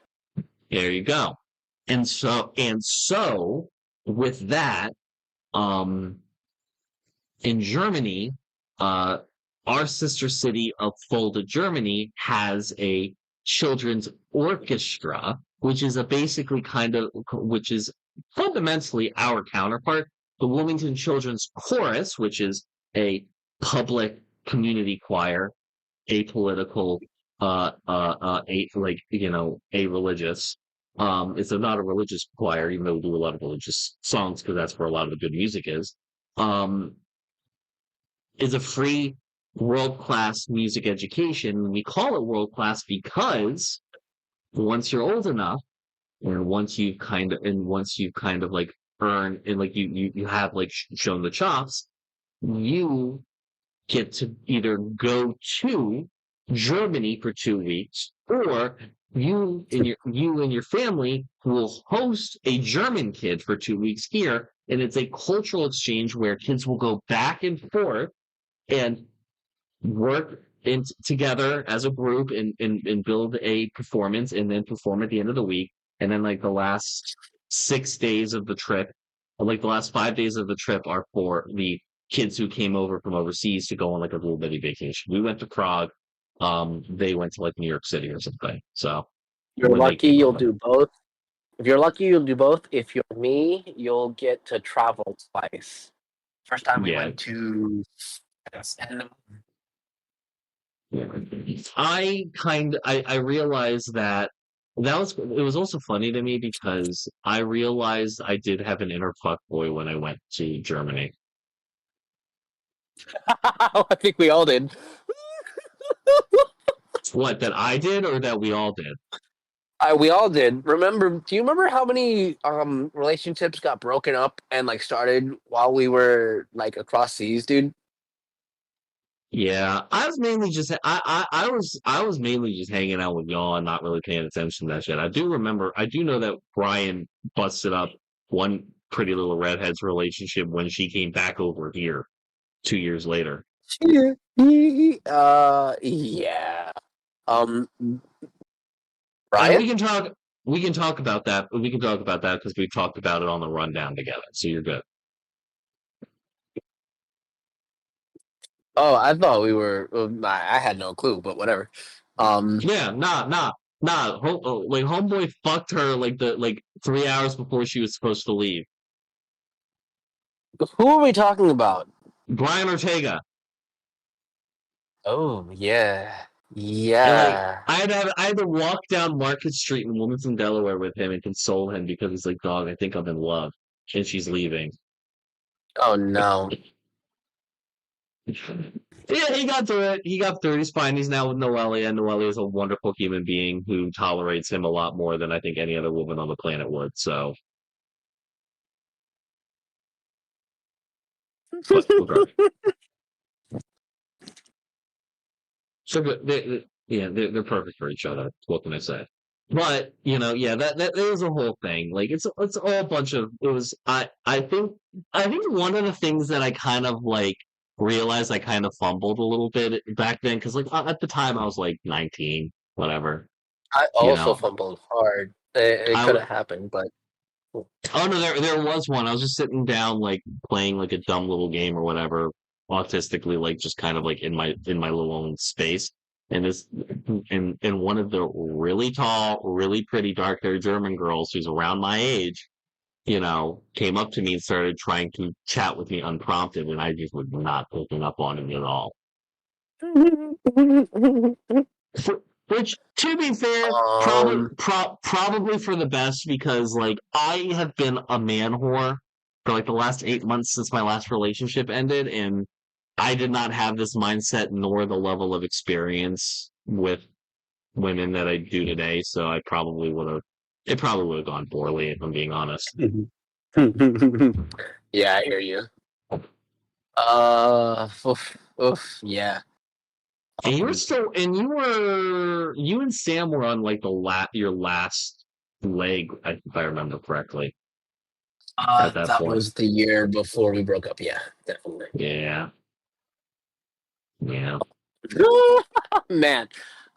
there you go. And so with that, um, in Germany, uh, our sister city of Fulda, Germany, has a children's orchestra, which is which is fundamentally our counterpart, the Wilmington Children's Chorus, which is a public community choir, apolitical, a religious. It's not a religious choir, even though we do a lot of religious songs because that's where a lot of the good music is. Um, is a free world class music education. We call it world class because once you're old enough, and once you've kind of like earned and like you have like shown the chops, you get to either go to Germany for 2 weeks, or you and your family will host a German kid for 2 weeks here, and it's a cultural exchange where kids will go back and forth and work together as a group and build a performance and then perform at the end of the week. And then like the last 6 days of the trip, like the last 5 days of the trip are for the kids who came over from overseas to go on like a little bitty vacation. We went to Prague. They went to like New York City or something. So You're when they lucky, came you'll over. do both. If you're lucky, you'll do both. If you're me, you'll get to travel twice. First time we Yeah. went to and Yeah. I realized it was also funny to me because I realized I did have an inner fuckboy when I went to Germany. I think we all did. What, that I did or that we all did? We all did. Do you remember how many relationships got broken up and like started while we were like across seas, dude? Yeah, I was mainly just I was mainly just hanging out with y'all and not really paying attention to that shit. I do know that Brian busted up one Pretty Little Redhead's relationship when she came back over here 2 years later. Yeah. And Ryan? we can talk about that. We can talk about that because we talked about it on the rundown together. So you're good. Oh, I thought we were. I had no clue, but whatever. Yeah, nah. Like homeboy fucked her like 3 hours before she was supposed to leave. Who are we talking about? Brian Ortega. Oh, yeah. And like Yeah. I had to walk down Market Street in Wilmington, Delaware with him and console him because he's like, dog, I think I'm in love. And she's leaving. Oh, no. Yeah, he got through it. He got through it. He's fine. He's now with Noelia, and Noelia is a wonderful human being who tolerates him a lot more than I think any other woman on the planet would. So, but regardless. So yeah, they're perfect for each other. What can I say? But yeah, that was a whole thing. Like it's all a bunch of it was. I think one of the things that I kind of like realized I kind of fumbled a little bit back then because like at the time I was like 19, whatever. I You also know, fumbled hard. It I could w- have happened, but oh no, there was one. I was just sitting down like playing like a dumb little game or whatever, autistically, like just kind of like in my little own space. And this and one of the really tall, really pretty dark haired German girls who's around my age, came up to me and started trying to chat with me unprompted, and I just was not picking up on it at all. Which, to be fair, um, probably for the best because like I have been a man whore for like the last 8 months since my last relationship ended, and I did not have this mindset nor the level of experience with women that I do today. So I probably would have. It probably would have gone poorly if I'm being honest. yeah, I hear you. Oof, yeah. And you and Sam were on like your last leg, if I remember correctly, at that That point. was the year before we broke up. Yeah, definitely. Yeah, yeah. Man,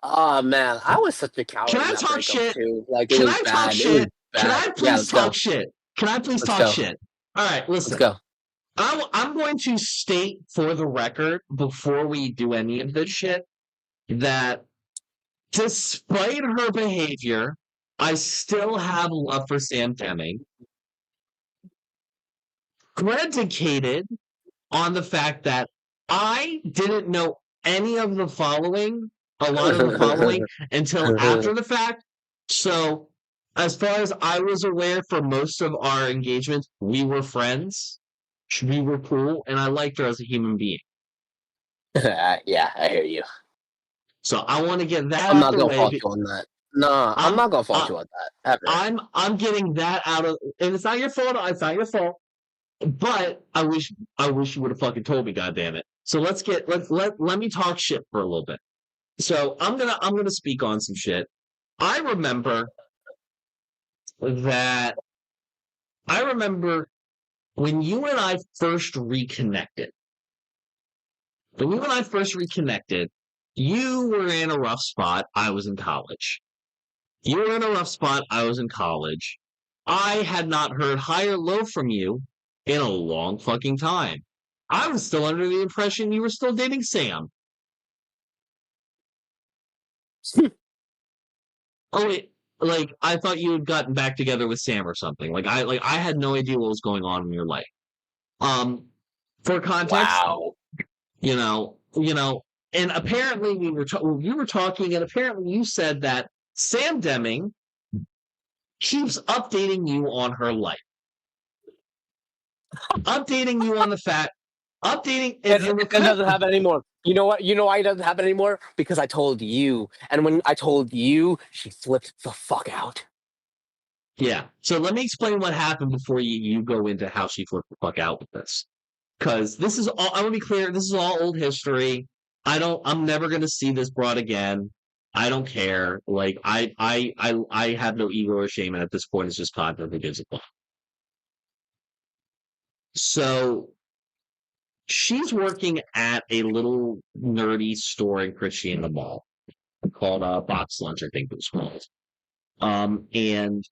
oh man, I was such a Can coward in I that talk breakup shit? too. Like it Can was I talk bad. It was shit? Can bad. I Yeah, please let's talk go. shit? Can I please Let's talk go. shit? All right, Let's listen. go. I'm going to state for the record before we do any of this shit that despite her behavior, I still have love for Sam Deming, predicated on the fact that I didn't know any of the following, a lot of the following, until after the fact. So, as far as I was aware, for most of our engagements, we were friends, we were cool, and I liked her as a human being. Yeah, I hear you. So I want to get that I'm out not the gonna way. fault you on that. No, I'm I'm not gonna fault uh, you on that ever. I'm getting that out of, and it's not your fault. It's not your fault. But I wish you would have fucking told me, goddamn it. So let me talk shit for a little bit. So I'm gonna speak on some shit. I remember that I remember when you and I first reconnected. When you and I first reconnected, you were in a rough spot. I was in college. You were in a rough spot. I was in college. I had not heard high or low from you in a long fucking time. I was still under the impression you were still dating Sam. Oh wait, like I thought you had gotten back together with Sam or something. Like I had no idea what was going on in your life. Um, for context, Wow. you know, and apparently we were talking, and apparently you said that Sam Deming keeps updating you on her life, updating you on the fact, updating, and It doesn't happen anymore. You know what? You know why it doesn't happen anymore? Because I told you. And when I told you, she flipped the fuck out. yeah. So let me explain what happened before you go into how she flipped the fuck out with this. Because this is all, I want to be clear, this is all old history. I'm never gonna see this broad again. I don't care. Like I have no ego or shame, and at this point, it's just content who gives a fuck. So she's working at a little nerdy store in Christiana Mall called Box Lunch, I think it was called. And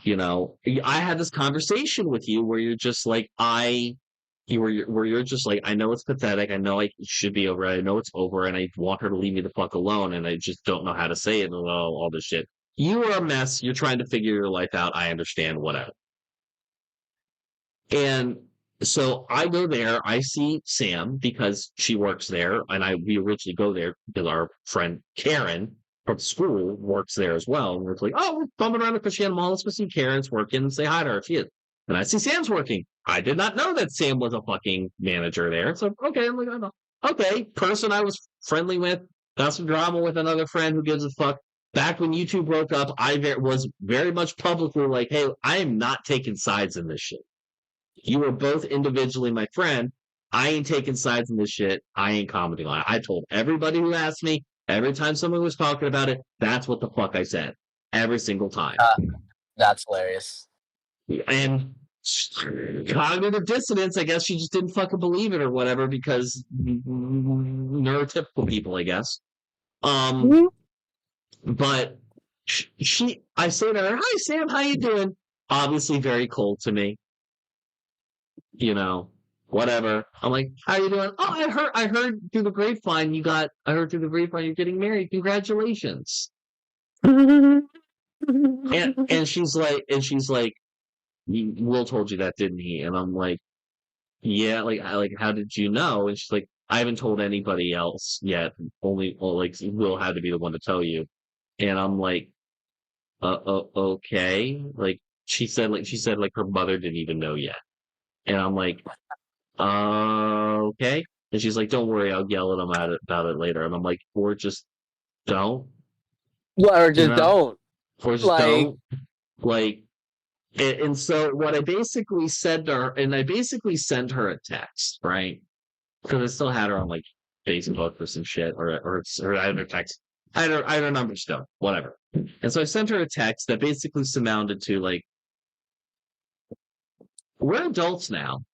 you know, I had this conversation with you where you're just like, where you're just like, I know it's pathetic. I know I should be over it. I know it's over, and I want her to leave me the fuck alone, and I just don't know how to say it and all this shit. You are a mess. You're trying to figure your life out. I understand, whatever. And so I go there. I see Sam because she works there, and we originally go there because our friend Karen from school works there as well. And we're like, oh, we're bumming around the Christiana Mall. Let's go see Karen's working and say hi to her. She is. And I see Sam's working. I did not know that Sam was a fucking manager there. So okay, I'm like, I know. Okay, person I was friendly with, got some drama with another friend who gives a fuck. Back when you two broke up, was very much publicly like, hey, I am not taking sides in this shit. You were both individually my friend. I ain't taking sides in this shit. I ain't commenting on it. I told everybody who asked me, every time someone was talking about it, that's what the fuck I said. Every single time. That's hilarious. And cognitive dissonance, I guess she just didn't fucking believe it or whatever because neurotypical people, I guess. But I say to her, hi Sam, how you doing? Obviously very cold to me. You know, whatever. I'm like, how you doing? Oh, I heard through the grapevine you're getting married. Congratulations. and she's like, Will told you that, didn't he? And I'm like, yeah, how did you know? And she's like, I haven't told anybody else yet. Only Will had to be the one to tell you. And I'm like, okay. She said her mother didn't even know yet. And I'm like, okay. And she's like, don't worry, I'll yell at them about it later. And I'm like, or just don't. Or just don't. Or just don't. And so what I basically said to her, and I basically sent her a text, right? Because I still had her on Facebook or some shit, or I had her text. I had her number still, whatever. And so I sent her a text that basically surmounted to we're adults now.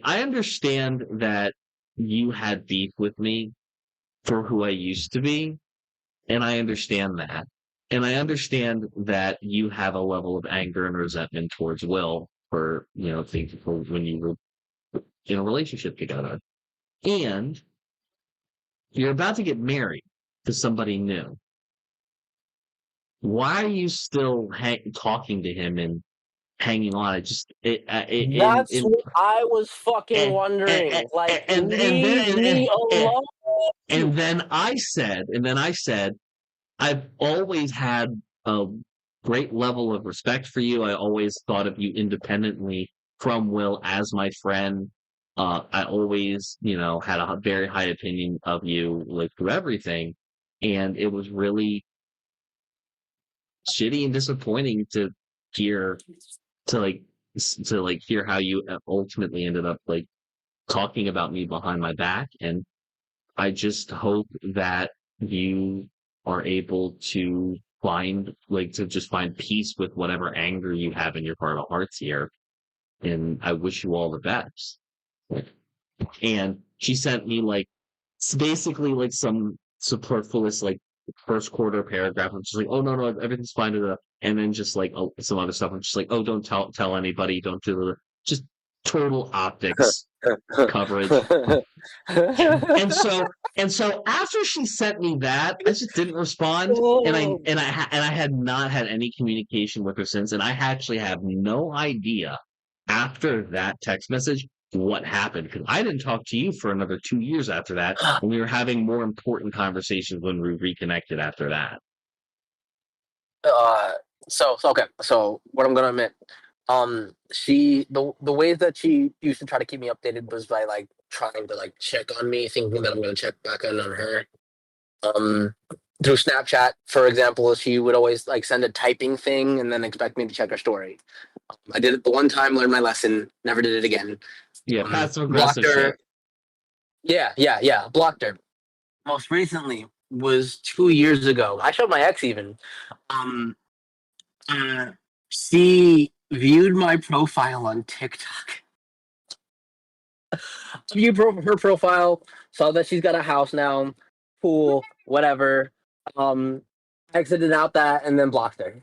I understand that you had beef with me for who I used to be, and I understand that. And I understand that you have a level of anger and resentment towards Will for, things for when you were in a relationship together. And you're about to get married to somebody new. Why are you still talking to him and hanging on? That's what I was fucking wondering. Leave me alone. And then I said, I've always had a great level of respect for you. I always thought of you independently from Will as my friend. I always, had a very high opinion of you, through everything. And it was really shitty and disappointing to hear hear how you ultimately ended up talking about me behind my back. And I just hope that you are able to find peace with whatever anger you have in your heart of hearts here. And I wish you all the best. And she sent me basically some superfluous first quarter paragraph. I'm just like, oh no, everything's fine. And then just some other stuff. I'm just like, oh, don't tell anybody. Don't do it. Just total optics coverage. and so after she sent me that, I just didn't respond, and I had not had any communication with her since, and I actually have no idea after that text message what happened, because I didn't talk to you for another 2 years after that, when we were having more important conversations when we reconnected after that. So what I'm gonna admit, the ways that she used to try to keep me updated was by trying to check on me, thinking that I'm gonna check back on her. Through Snapchat, for example, she would always send a typing thing and then expect me to check her story. I did it the one time, learned my lesson, never did it again. Yeah, passive aggressive shit. Yeah, blocked her. most recently was 2 years ago. I showed my ex even. Um, she viewed my profile on TikTok. Viewed her profile, saw that she's got a house now, pool, whatever. Exited out that and then blocked her.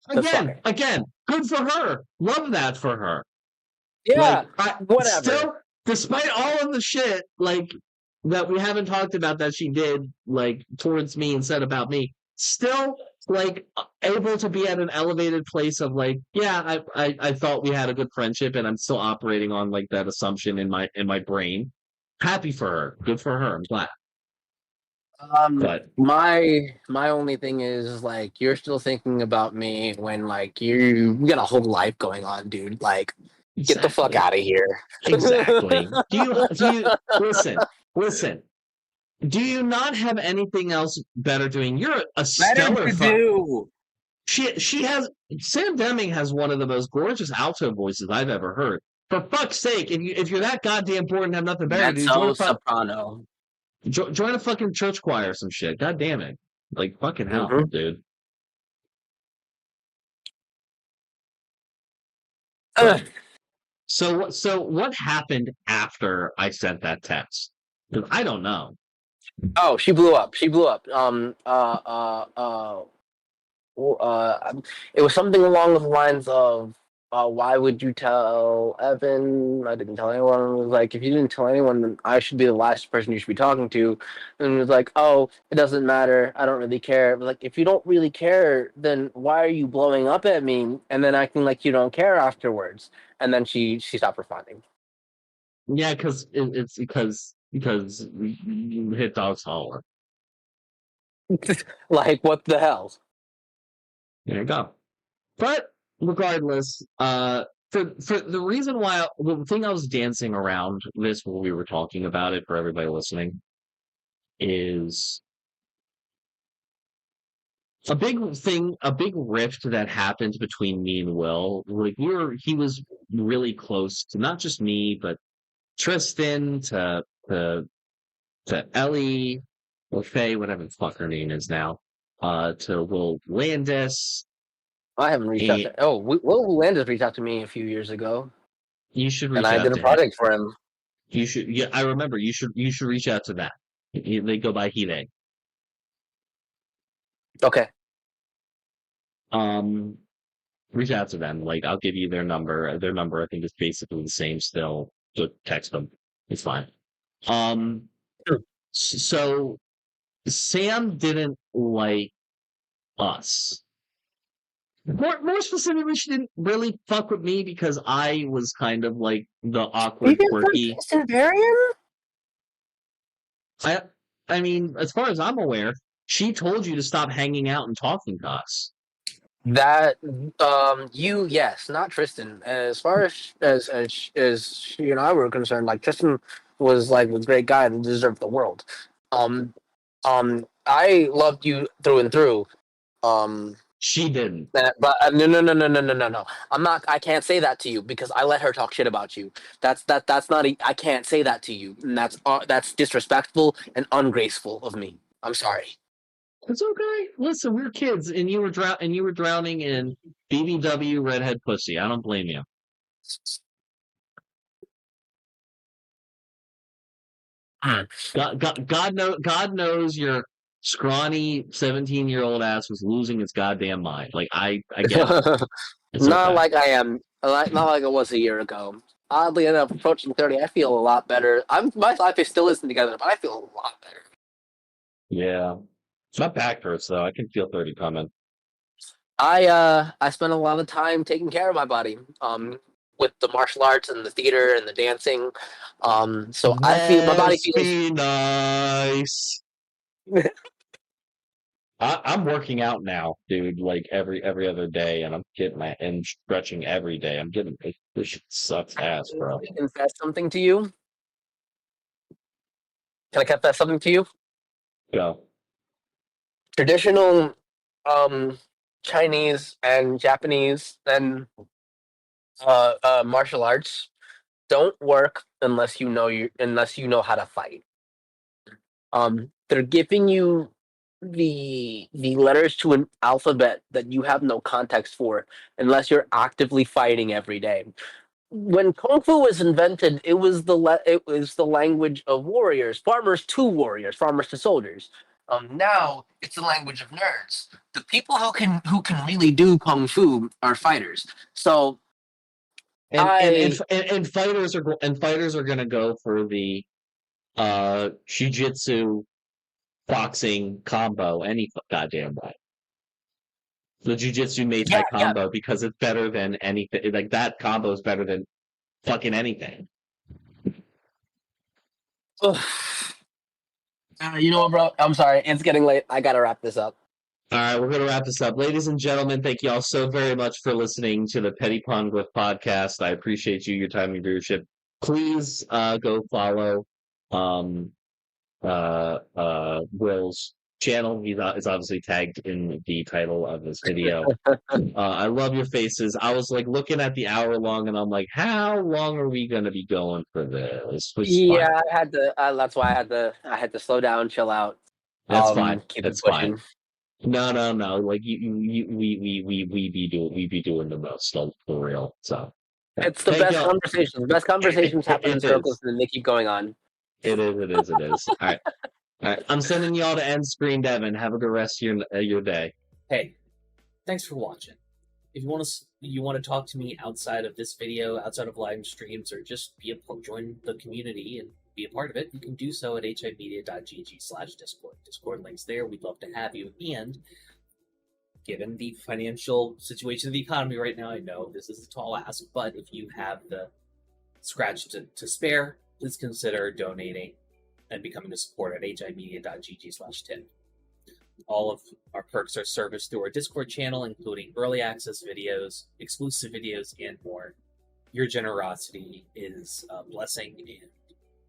Cause fuck her. Again, good for her. Love that for her. Yeah, Like, I whatever. still, despite all of the shit, like, that we haven't talked about that she did, like, towards me and said about me, still, like, able to be at an elevated place of, like, yeah, I thought we had a good friendship, and I'm still operating on, like, that assumption in my brain. Happy for her. Good for her. I'm glad. But My only thing is like you're still thinking about me when like you got a whole life going on, dude. Like, get the fuck exactly. out of here. Exactly. Do you listen? Do you not have anything else better doing? You're a Better stellar to do. She has Sam Deming has one of the most gorgeous alto voices I've ever heard. For fuck's sake, if you're that goddamn bored and have nothing better to do, Mezzo soprano. join a fucking church choir or some shit. God damn it. Like fucking hell, dude. So what happened after I sent that text? Because I don't know. Oh, she blew up. She blew up. It was something along the lines of, why would you tell Evan? I didn't tell anyone. It was like, if you didn't tell anyone, then I should be the last person you should be talking to. And it was like, oh, it doesn't matter. I don't really care. But like, if you don't really care, then why are you blowing up at me and then acting like you don't care afterwards? And then she stopped responding. Yeah, it's because you hit dogs holler. Like, what the hell? There you go. But regardless, for the reason why the thing I was dancing around this when we were talking about it for everybody listening is a big rift that happened between me and Will. Like he was really close to not just me, but Tristan to Ellie or Faye, whatever the fuck her name is now, to Will Landis. I haven't reached out And to. Oh, Will Landis reached out to me a few years ago, you should and reach I out did a to him. project for him. You should, yeah, I remember. You should reach out to them. They go by Hide. Okay. Reach out to them. Like, I'll give you their number. Their number, I think, is basically the same still. So text them. It's fine. Sure. So Sam didn't like us. More specifically, she didn't really fuck with me because I was kind of like the awkward, Even from quirky. Tristan Varian? I, I mean, as far as I'm aware, she told you to stop hanging out and talking to us. That yes, not Tristan. As far as she and I were concerned, like Tristan was like a great guy that deserved the world. Um, I loved you through and through. She didn't. But no. I'm not. I can't say that to you because I let her talk shit about you. That's not. I can't say that to you, and that's disrespectful and ungraceful of me. I'm sorry. It's okay. Listen, we're kids, and you were drowning in BBW redhead pussy. I don't blame you. God knows your scrawny 17-year-old ass was losing its goddamn mind. Like I get it. It's Not okay. like I am. Not like it was a year ago. Oddly enough, approaching 30, I feel a lot better. My life is still isn't together, but I feel a lot better. Yeah. My back hurts though. I can feel 30 coming. I spent a lot of time taking care of my body. With the martial arts and the theater and the dancing. So I feel my body Must feels. be nice. I'm working out now, dude. Like every other day, and I'm getting and stretching every day. I'm getting this shit sucks ass, bro. Can I confess something to you? Can I confess something to you? Go. Traditional Chinese and Japanese and martial arts don't work unless you know how to fight. They're giving you the letters to an alphabet that you have no context for unless you're actively fighting every day. When kung fu was invented, it was the language of warriors, farmers to warriors, farmers to soldiers. Now it's the language of nerds. The people who can really do kung fu are fighters. So I And fighters are going to go for the jiu-jitsu boxing combo any goddamn way. The jiu-jitsu Muay yeah Thai yeah. combo because it's better than anything. Like that combo is better than fucking anything. You know what, bro? I'm sorry. It's getting late. I gotta wrap this up. All right, we're going to wrap this up. Ladies and gentlemen, thank you all so very much for listening to the Petty Poneglyph podcast. I appreciate you, your time, your viewership. Please go follow Will's channel. He's obviously tagged in the title of this video. I love your faces. I was like looking at the hour long, and I'm like, how long are we going to be going for this? Yeah, I had to. That's why I had to slow down, chill out. That's fine. Keep That's it pushing. fine. No. Like we be doing the most for real. So It's the best conversations. The best conversations happen in circles, and then they keep going on. It is. All right. I'm sending y'all to end screen, Devin. Have a good rest of your day. Hey, thanks for watching. If you want to talk to me outside of this video, outside of live streams, or just join the community and be a part of it, you can do so at HIMediaTV/Discord. Discord links there. We'd love to have you. And given the financial situation of the economy right now, I know this is a tall ask, but if you have the scratch to spare, please consider donating and becoming a supporter at HIMedia.gg/tip. All of our perks are serviced through our Discord channel, including early access videos, exclusive videos, and more. Your generosity is a blessing, and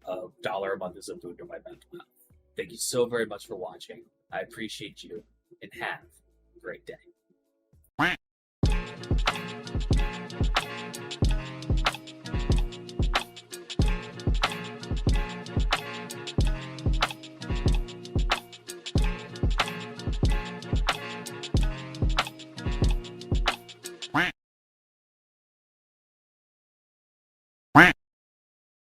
$1 a month is a boon to my mental health. Thank you so very much for watching. I appreciate you, and have a great day.